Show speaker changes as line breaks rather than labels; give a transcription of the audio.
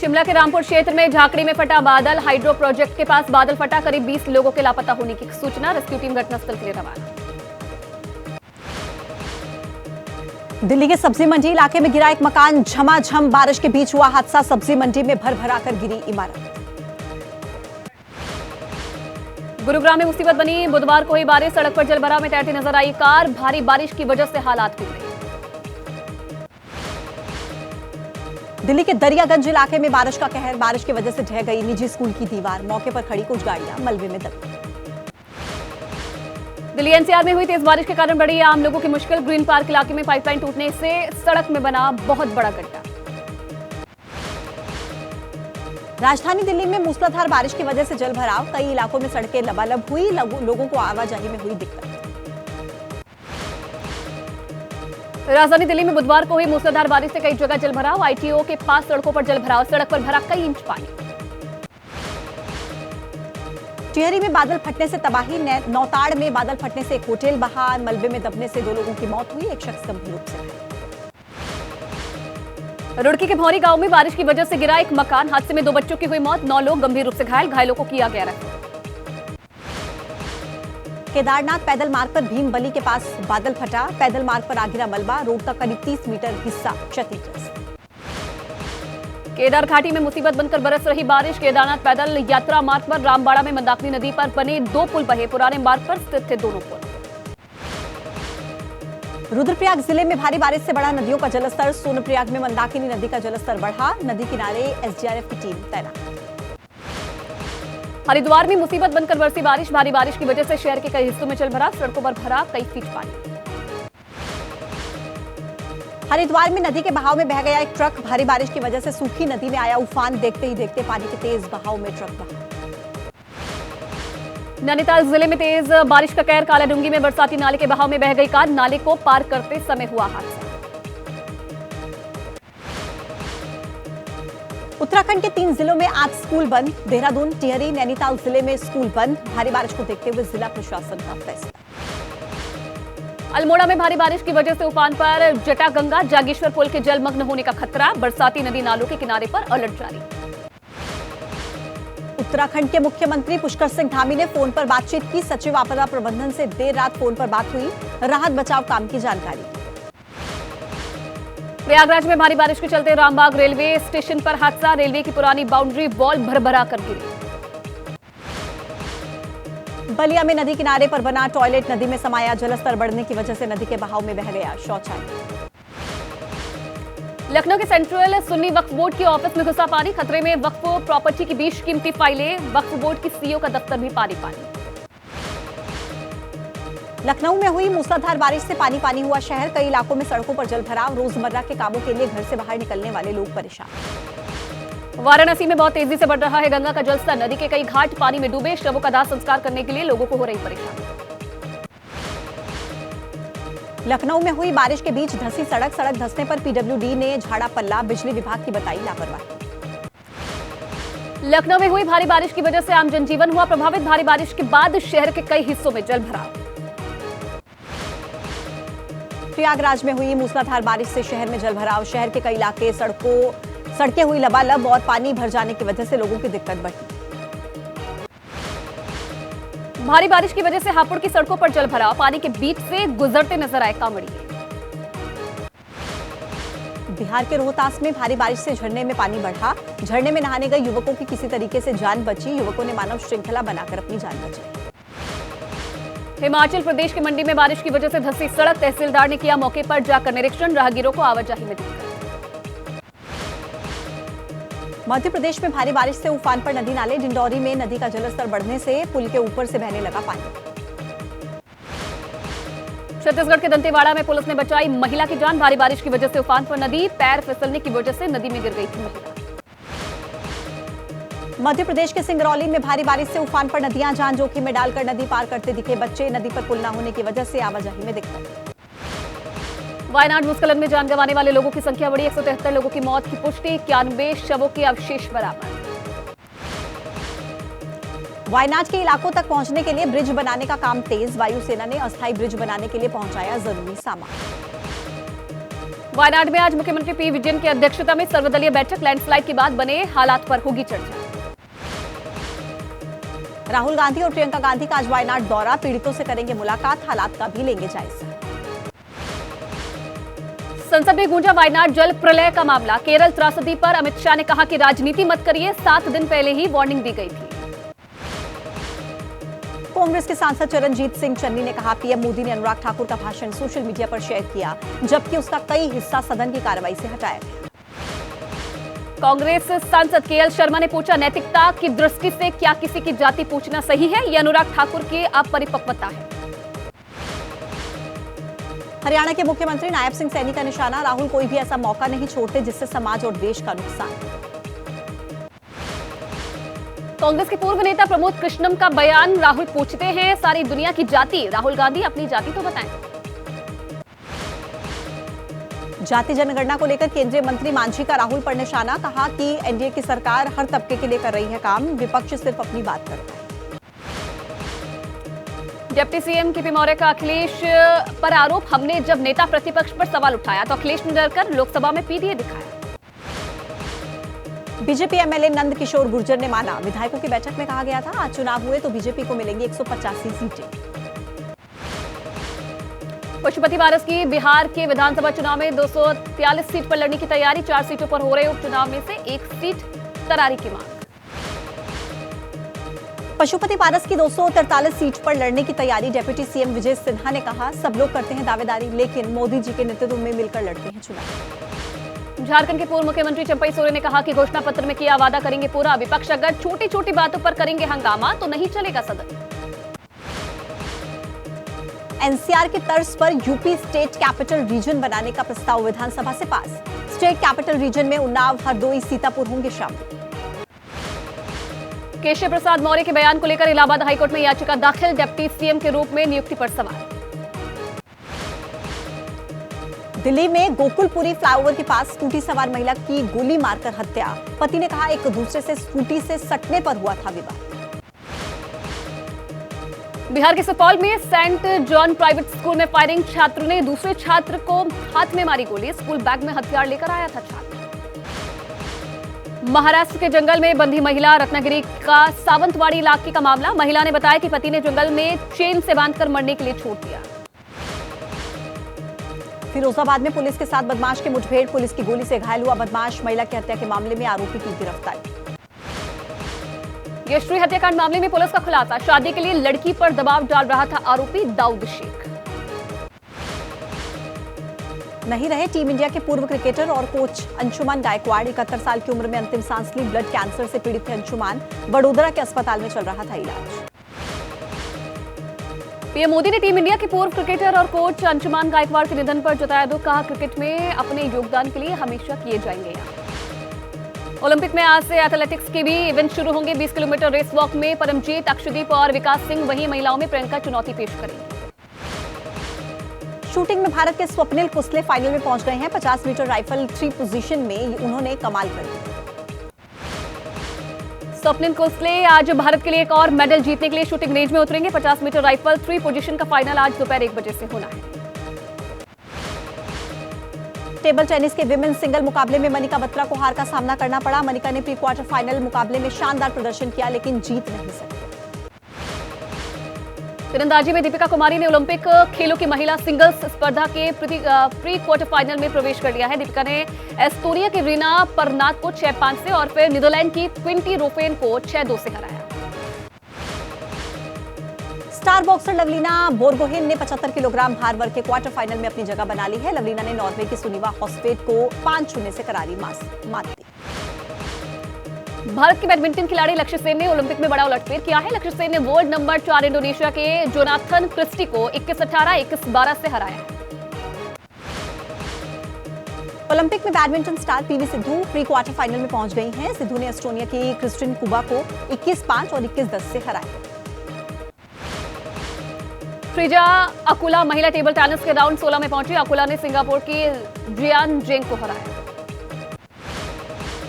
शिमला के रामपुर क्षेत्र में झाकड़ी में फटा बादल। हाइड्रो प्रोजेक्ट के पास बादल फटा, करीब 20 लोगों के लापता होने की सूचना। रेस्क्यू टीम घटनास्थल के लिए रवाना।
दिल्ली के सब्जी मंडी इलाके में गिरा एक मकान। झमाझम बारिश के बीच हुआ हादसा। सब्जी मंडी में भर-भराकर गिरी इमारत।
गुरुग्राम में मुसीबत बनी। बुधवार को हुई बारिश, सड़क पर जलभराव में तैरती नजर आई कार। भारी बारिश की वजह से हालात बिगड़े।
दिल्ली के दरियागंज इलाके में बारिश का कहर। बारिश की वजह से ढह गई निजी स्कूल की दीवार। मौके पर खड़ी कुछ गाड़ियां मलबे में दब गई।
दिल्ली एनसीआर में हुई तेज बारिश के कारण बढ़ी आम लोगों की मुश्किल। ग्रीन पार्क इलाके में पाइपलाइन टूटने से सड़क में बना बहुत बड़ा गड्ढा।
राजधानी दिल्ली में मूसलाधार बारिश की वजह से जलभराव। कई इलाकों में सड़कें लबालब हुई। लोगों को आवाजाही में हुई दिक्कत।
राजधानी दिल्ली में बुधवार को हुई मूसलाधार बारिश से कई जगह जलभराव। आईटीओ के पास सड़कों पर जलभराव। सड़क पर भरा कई इंच पानी।
टिहरी में बादल फटने से तबाही। नौताड़ में बादल फटने से एक होटल बहा। मलबे में दबने से 2 लोगों की मौत हुई। एक शख्स गंभीर रूप से घायल।
रुड़की के भौरी गांव में बारिश की वजह से गिरा एक मकान। हादसे में 2 बच्चों की हुई मौत। 9 लोग गंभीर रूप से घायल। घायलों को किया गया रेफर।
केदारनाथ पैदल मार्ग पर भीमबली के पास बादल फटा। पैदल मार्ग पर आ गिरा मलबा। रोड का करीब 30 मीटर हिस्सा क्षतिग्रस्त।
केदार घाटी में मुसीबत बनकर बरस रही बारिश। केदारनाथ पैदल यात्रा मार्ग पर रामबाड़ा में मंदाकिनी नदी पर बने 2 पुल बहे। पुराने मार्ग पर स्थित थे दोनों पुल।
रुद्रप्रयाग जिले में भारी बारिश से बढ़ा नदियों का जलस्तर। सोनप्रयाग में मंदाकिनी नदी का जलस्तर बढ़ा। नदी किनारे एसडीआरएफ की टीम तैनात।
हरिद्वार में मुसीबत बनकर बरसी बारिश। भारी बारिश की वजह से शहर के कई हिस्सों में जलभराव। सड़कों पर भरा कई फीट पानी।
हरिद्वार में नदी के बहाव में बह गया एक ट्रक। भारी बारिश की वजह से सूखी नदी में आया उफान। देखते ही देखते पानी के तेज बहाव में ट्रक बहा।
नैनीताल जिले में तेज बारिश का कहर। कालाडूंगी में बरसाती नाले के बहाव में बह गई कार। नाले को पार करते समय हुआ हादसा।
उत्तराखंड के 3 जिलों में आज स्कूल बंद। देहरादून, टिहरी, नैनीताल जिले में स्कूल बंद। भारी बारिश को देखते हुए जिला प्रशासन का फैसला।
अल्मोड़ा में भारी बारिश की वजह से उफान पर जटागंगा जागेश्वर पुल के जलमग्न होने का खतरा। बरसाती नदी नालों के किनारे पर अलर्ट जारी।
उत्तराखंड के मुख्यमंत्री पुष्कर सिंह धामी ने फोन पर बातचीत की। सचिव आपदा प्रबंधन से देर रात फोन पर बात हुई। राहत बचाव काम की जानकारी।
प्रयागराज में भारी बारिश के चलते रामबाग रेलवे स्टेशन पर हादसा। रेलवे की पुरानी बाउंड्री वॉल भर-भरा कर गिरी।
बलिया में नदी किनारे पर बना टॉयलेट नदी में समाया। जलस्तर बढ़ने की वजह से नदी के बहाव में बह गया शौचालय।
लखनऊ के सेंट्रल सुन्नी वक्फ बोर्ड के ऑफिस में घुसा पानी। खतरे में वक्फ प्रॉपर्टी की 20 कीमती फाइलें। वक्फ बोर्ड की सीईओ का दफ्तर भी पानी पानी।
लखनऊ में हुई मूसलाधार बारिश से पानी पानी हुआ शहर। कई इलाकों में सड़कों पर जलभराव। रोजमर्रा के कामों के लिए घर से बाहर निकलने वाले लोग परेशान।
वाराणसी में बहुत तेजी से बढ़ रहा है गंगा का जलस्तर। नदी के कई घाट पानी में डूबे। शवों का दाह संस्कार करने के लिए लोगों को हो रही परेशानी।
लखनऊ में हुई बारिश के बीच धंसी सड़क। सड़क धंसने पर पीडब्ल्यूडी ने झाड़ा पल्ला। बिजली विभाग की बताई लापरवाही।
लखनऊ में हुई भारी बारिश की वजह से आम जनजीवन हुआ प्रभावित। भारी बारिश के बाद शहर के कई हिस्सों में जलभराव।
प्रयागराज में हुई मूसलाधार बारिश से शहर में जलभराव। शहर के कई इलाके सड़कें हुई लबालब और पानी भर जाने की वजह से लोगों की दिक्कत बढ़ी।
भारी बारिश की वजह से हापुड़ की सड़कों पर जलभराव। पानी के बीच से गुजरते नजर आए कांवड़िए।
बिहार के रोहतास में भारी बारिश से झरने में पानी बढ़ा। झरने में नहाने गए युवकों की किसी तरीके से जान बची। युवकों ने मानव श्रृंखला बनाकर अपनी जान बचाई।
हिमाचल प्रदेश की मंडी में बारिश की वजह से धंसी सड़क। तहसीलदार ने किया मौके पर जाकर निरीक्षण। राहगीरों को आवाजाही में दिक्कत।
मध्य प्रदेश में भारी बारिश से उफान पर नदी नाले। डिंडौरी में नदी का जलस्तर बढ़ने से पुल के ऊपर से बहने लगा पानी।
छत्तीसगढ़ के दंतेवाड़ा में पुलिस ने बचाई महिला की जान। भारी बारिश की वजह से उफान पर नदी। पैर फिसलने की वजह से नदी में गिर गई थी महिला।
मध्य प्रदेश के सिंगरौली में भारी बारिश से उफान पर नदियां। जान जोखिम में डालकर नदी पार करते दिखे बच्चे। नदी पर पुल न होने की वजह से आवाजाही में दिक्कत। वायनाड भूस्खलन में जान गंवाने वाले लोगों की संख्या बढ़ी। 173 लोगों की मौत की पुष्टि। 91 शवों के अवशेष बरामद। वायनाड के इलाकों तक पहुंचने के लिए ब्रिज बनाने का काम तेज। वायुसेना ने अस्थायी ब्रिज बनाने के लिए पहुंचाया जरूरी सामान।
वायनाड में आज मुख्यमंत्री पी विजयन की अध्यक्षता में सर्वदलीय बैठक, लैंडस्लाइड के बाद बने हालात पर होगी चर्चा।
राहुल गांधी और प्रियंका गांधी का आज वायनाड दौरा, पीड़ितों से करेंगे मुलाकात, हालात का भी लेंगे जायजा।
संसद में गूंजा वायनाड जल प्रलय का मामला, केरल त्रासदी पर अमित शाह ने कहा कि राजनीति मत करिए, 7 दिन पहले ही वार्निंग दी गई थी।
कांग्रेस के सांसद चरणजीत सिंह चन्नी ने कहा पीएम मोदी ने अनुराग ठाकुर का भाषण सोशल मीडिया पर शेयर किया, जबकि उसका कई हिस्सा सदन की कार्रवाई से हटाया गया।
कांग्रेस सांसद केएल शर्मा ने पूछा, नैतिकता की दृष्टि से क्या किसी की जाति पूछना सही है? यह अनुराग ठाकुर की अपरिपक्वता है।
हरियाणा के मुख्यमंत्री नायब सिंह सैनी का निशाना, राहुल कोई भी ऐसा मौका नहीं छोड़ते जिससे समाज और देश का नुकसान।
कांग्रेस के पूर्व नेता प्रमोद कृष्णम का बयान, राहुल पूछते हैं सारी दुनिया की जाति, राहुल गांधी अपनी जाति तो बताएं।
जाति जनगणना को लेकर केंद्रीय मंत्री मांझी का राहुल पर निशाना, कहा कि एनडीए की सरकार हर तबके के लिए कर रही है काम, विपक्ष सिर्फ अपनी बात करता है।
डिप्टी सीएम केपी मौर्य का अखिलेश पर आरोप, हमने जब नेता प्रतिपक्ष पर सवाल उठाया तो अखिलेश ने डरकर लोकसभा में पीडीए दिखाया।
बीजेपी एमएलए नंद किशोर गुर्जर ने माना, विधायकों की बैठक में कहा गया था आज चुनाव हुए तो बीजेपी को मिलेंगी 185 सीटें।
पशुपति पारस की बिहार के विधानसभा चुनाव में 243 सीट पर लड़ने की तैयारी, 4 सीटों पर हो रहे उपचुनाव में से 1 सीट करारी की मांग।
पशुपति पारस की 243 सीट पर लड़ने की तैयारी, डिप्टी सीएम विजय सिन्हा ने कहा, सब लोग करते हैं दावेदारी, लेकिन मोदी जी के नेतृत्व में मिलकर लड़ते हैं चुनाव।
झारखंड के पूर्व मुख्यमंत्री चंपई सोरेन ने कहा कि घोषणा पत्र में किया वादा करेंगे पूरा, विपक्ष अगर छोटी छोटी बातों पर करेंगे हंगामा तो नहीं चलेगा सदन।
एनसीआर की तर्ज पर यूपी स्टेट कैपिटल रीजन बनाने का प्रस्ताव विधानसभा से पास, स्टेट कैपिटल रीजन में उन्नाव, हरदोई, सीतापुर होंगे शामिल।
केशव प्रसाद मौर्य के बयान को लेकर इलाहाबाद हाईकोर्ट में याचिका दाखिल, डिप्टी सीएम के रूप में नियुक्ति पर सवाल। दिल्ली में गोकुलपुरी फ्लाईओवर के पास स्कूटी सवार महिला की गोली मारकर हत्या, पति ने कहा एक दूसरे से स्कूटी से सटने पर हुआ था विवाद। बिहार के सुपौल में सेंट जॉन प्राइवेट स्कूल में फायरिंग, छात्र ने दूसरे छात्र को हाथ में मारी गोली, स्कूल बैग में हथियार लेकर आया था छात्र। महाराष्ट्र के जंगल में बंधी महिला, रत्नागिरी का सावंतवाड़ी इलाके का मामला, महिला ने बताया कि पति ने जंगल में चेन से बांधकर मरने के लिए छोड़ दिया। फिरोजाबाद में पुलिस के साथ बदमाश की मुठभेड़, पुलिस की गोली से घायल हुआ बदमाश, महिला की हत्या के मामले में आरोपी की गिरफ्तारी। यशवी हत्याकांड मामले में पुलिस का खुलासा, शादी के लिए लड़की पर दबाव डाल रहा था आरोपी दाऊद शेख। नहीं रहे टीम इंडिया के पूर्व क्रिकेटर और कोच अंशुमान गायकवाड़, 71 साल की उम्र में अंतिम सांस ली, ब्लड कैंसर से पीड़ित थे अंशुमान, बड़ोदरा के अस्पताल में चल रहा था इलाज। पीएम मोदी ने टीम इंडिया के पूर्व क्रिकेटर और कोच अंशुमान गायकवाड़ के निधन पर जताया दुख, कहा क्रिकेट में अपने योगदान के लिए हमेशा किए जाएंगे याद। ओलंपिक में आज से एथलेटिक्स के भी इवेंट शुरू होंगे, 20 किलोमीटर रेस वॉक में परमजीत, अक्षदीप और विकास सिंह, वहीं महिलाओं में प्रियंका चुनौती पेश करेंगी। शूटिंग में भारत के स्वप्निल कुसले फाइनल में पहुंच गए हैं, 50 मीटर राइफल 3 पोजीशन में उन्होंने कमाल कर दिया। स्वप्निल कुसले आज भारत के लिए एक और मेडल जीतने के लिए शूटिंग रेंज में उतरेंगे, 50 मीटर राइफल 3 पोजीशन का फाइनल आज दोपहर 1 बजे से होना है। टेबल टेनिस के विमेन सिंगल मुकाबले में मनिका बत्रा को हार का सामना करना पड़ा, मनिका ने प्री क्वार्टर फाइनल मुकाबले में शानदार प्रदर्शन किया लेकिन जीत नहीं सकी। तीरंदाजी में दीपिका कुमारी ने ओलंपिक खेलों की महिला सिंगल्स स्पर्धा के प्री क्वार्टर फाइनल में प्रवेश कर लिया है। दीपिका ने एस्टोनिया की रीना परनात को 6-5 से और फिर नीदरलैंड की क्विंटी रोफेन को 6-2 से हराया। स्टार बॉक्सर लवलीना बोरगोहेन ने 75 किलोग्राम भार वर्ग के क्वार्टर फाइनल में अपनी जगह बना ली है। लवलीना ने नॉर्वे की सुनीवा हॉस्पेट को 5-0 से करारी मात दी। भारत के बैडमिंटन खिलाड़ी लक्ष्य सेन ने ओलंपिक में बड़ा उलटफेर किया है। लक्ष्य सेन ने वर्ल्ड नंबर 4 इंडोनेशिया के जोनाथन क्रिस्टी को 21-18, 21-12 से हराया है। ओलंपिक में badminton star PV Sindhu pre quarter final में पहुंच गई हैं। सिंधु ने एस्टोनिया की क्रिस्टिन कुबा को 21-5 और 21-10 से हराया। फ्रीजा अकुला महिला टेबल टेनिस के राउंड 16 में पहुंची। अकुला ने सिंगापुर की जियान जेंग को हराया।